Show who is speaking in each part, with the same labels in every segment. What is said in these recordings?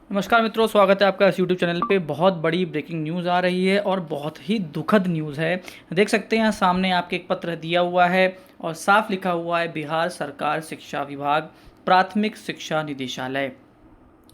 Speaker 1: नमस्कार मित्रों, स्वागत है आपका इस यूट्यूब चैनल पे। बहुत बड़ी ब्रेकिंग न्यूज़ आ रही है और बहुत ही दुखद न्यूज़ है। देख सकते हैं सामने आपके एक पत्र दिया हुआ है और साफ लिखा हुआ है बिहार सरकार शिक्षा विभाग प्राथमिक शिक्षा निदेशालय।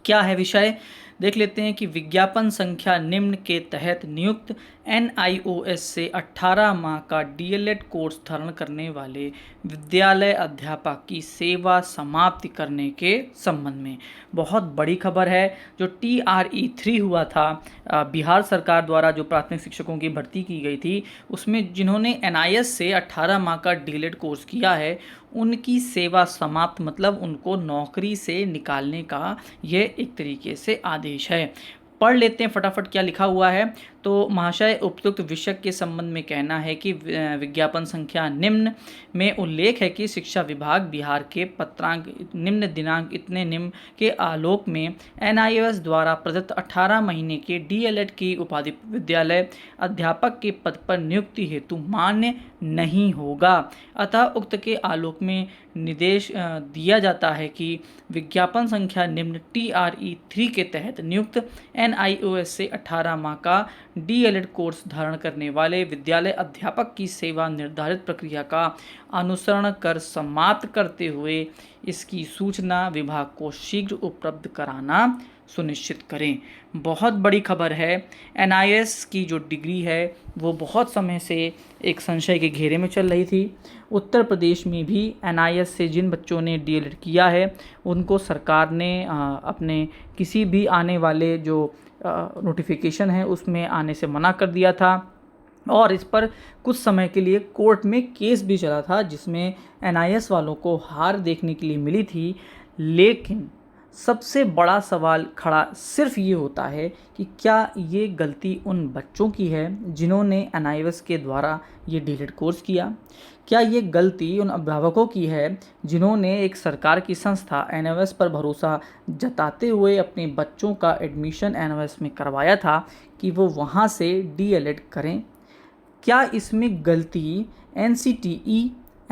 Speaker 1: क्या है विषय, देख लेते हैं कि विज्ञापन संख्या निम्न के तहत नियुक्त NIOS से 18 माह का DLED कोर्स धारण करने वाले विद्यालय अध्यापक की सेवा समाप्ति करने के संबंध में बहुत बड़ी खबर है। जो TRE 3 हुआ था, बिहार सरकार द्वारा जो प्राथमिक शिक्षकों की भर्ती की गई थी, उसमें जिन्होंने NIS से 18 माह का DLED कोर्स किया है, उनकी सेवा समाप्त मतलब उनको नौकरी से निकालने का ये एक तरीके से आदेश है। पढ़ लेते हैं फटाफट क्या लिखा हुआ है। तो महाशय, उपयुक्त विषय के संबंध में कहना है कि विज्ञापन संख्या निम्न में उल्लेख है कि शिक्षा विभाग बिहार के पत्रांक निम्न दिनांक इतने निम्न के आलोक में NIOS द्वारा प्रदत्त 18 महीने के DLED की उपाधि विद्यालय अध्यापक के पद पर नियुक्ति हेतु मान्य नहीं होगा। अतः उक्त के आलोक में निर्देश दिया जाता है कि विज्ञापन संख्या निम्न TRE 3 के तहत नियुक्त NIOS से 18 माह का DLED कोर्स धारण करने वाले विद्यालय अध्यापक की सेवा निर्धारित प्रक्रिया का अनुसरण कर समाप्त करते हुए इसकी सूचना विभाग को शीघ्र उपलब्ध कराना सुनिश्चित करें। बहुत बड़ी खबर है। NIS की जो डिग्री है वो बहुत समय से एक संशय के घेरे में चल रही थी। उत्तर प्रदेश में भी NIS से जिन बच्चों ने DLED किया है उनको सरकार ने अपने किसी भी आने वाले जो नोटिफिकेशन है उसमें आने से मना कर दिया था और इस पर कुछ समय के लिए कोर्ट में केस भी चला था जिसमें NIS वालों को हार देखने के लिए मिली थी। लेकिन सबसे बड़ा सवाल खड़ा सिर्फ ये होता है कि क्या ये गलती उन बच्चों की है जिन्होंने NIOS के द्वारा ये DLED कोर्स किया? क्या ये गलती उन अभिभावकों की है जिन्होंने एक सरकार की संस्था NIOS पर भरोसा जताते हुए अपने बच्चों का एडमिशन NIOS में करवाया था कि वो वहाँ से DLED करें? क्या इसमें गलती NCTE,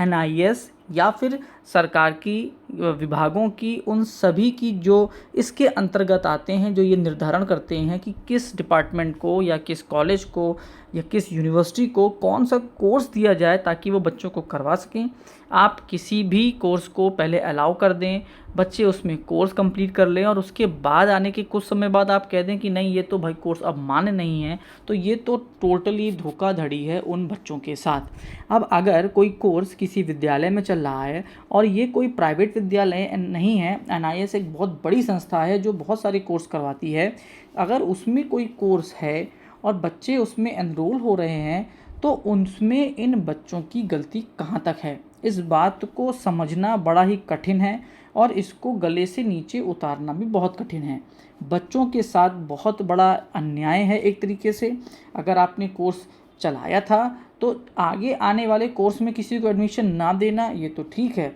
Speaker 1: NIS या फिर सरकार की विभागों की, उन सभी की जो इसके अंतर्गत आते हैं, जो ये निर्धारण करते हैं कि किस डिपार्टमेंट को या किस कॉलेज को या किस यूनिवर्सिटी को कौन सा कोर्स दिया जाए ताकि वो बच्चों को करवा सकें? आप किसी भी कोर्स को पहले अलाउ कर दें, बच्चे उसमें कोर्स कंप्लीट कर लें और उसके बाद आने के कुछ समय बाद आप कह दें कि नहीं ये तो भाई कोर्स अब मान्य नहीं है, तो ये तो टोटली धोखाधड़ी है उन बच्चों के साथ। अब अगर कोई कोर्स किसी विद्यालय में चल रहा है और ये कोई प्राइवेट विद्यालय नहीं है, NIS एक बहुत बड़ी संस्था है जो बहुत सारे कोर्स करवाती है, अगर उसमें कोई कोर्स है और बच्चे उसमें एनरोल हो रहे हैं तो उसमें इन बच्चों की गलती कहाँ तक है? इस बात को समझना बड़ा ही कठिन है और इसको गले से नीचे उतारना भी बहुत कठिन है। बच्चों के साथ बहुत बड़ा अन्याय है एक तरीके से। अगर आपने कोर्स चलाया था तो आगे आने वाले कोर्स में किसी को एडमिशन ना देना ये तो ठीक है,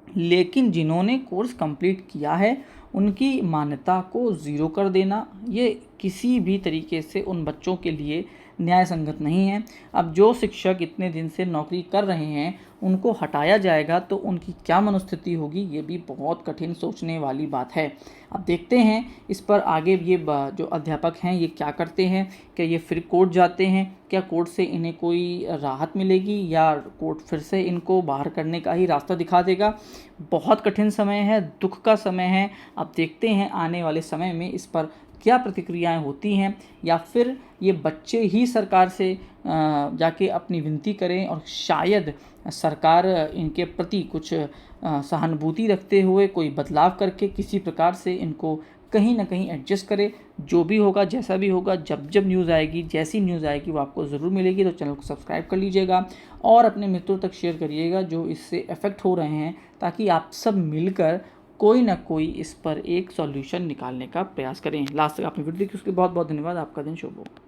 Speaker 1: लेकिन जिन्होंने कोर्स कंप्लीट किया है उनकी मान्यता को ज़ीरो कर देना ये किसी भी तरीके से उन बच्चों के लिए न्याय संगत नहीं है। अब जो शिक्षक इतने दिन से नौकरी कर रहे हैं उनको हटाया जाएगा तो उनकी क्या मनोस्थिति होगी, ये भी बहुत कठिन सोचने वाली बात है। अब देखते हैं इस पर आगे ये जो अध्यापक हैं ये क्या करते हैं। क्या ये फिर कोर्ट जाते हैं? क्या कोर्ट से इन्हें कोई राहत मिलेगी या कोर्ट फिर से इनको बाहर करने का ही रास्ता दिखा देगा? बहुत कठिन समय है, दुख का समय है। अब देखते हैं आने वाले समय में इस पर क्या प्रतिक्रियाएं होती हैं या फिर ये बच्चे ही सरकार से जाके अपनी विनती करें और शायद सरकार इनके प्रति कुछ सहानुभूति रखते हुए कोई बदलाव करके किसी प्रकार से इनको कहीं ना कहीं एडजस्ट करे। जो भी होगा, जैसा भी होगा, जब जब न्यूज़ आएगी, जैसी न्यूज़ आएगी वो आपको ज़रूर मिलेगी। तो चैनल को सब्सक्राइब कर लीजिएगा और अपने मित्रों तक शेयर करिएगा जो इससे अफेक्ट हो रहे हैं, ताकि आप सब मिलकर कोई ना कोई इस पर एक सॉल्यूशन निकालने का प्रयास करें। लास्ट तक आपने वीडियो देखी उसके बहुत बहुत धन्यवाद। आपका दिन शुभ हो।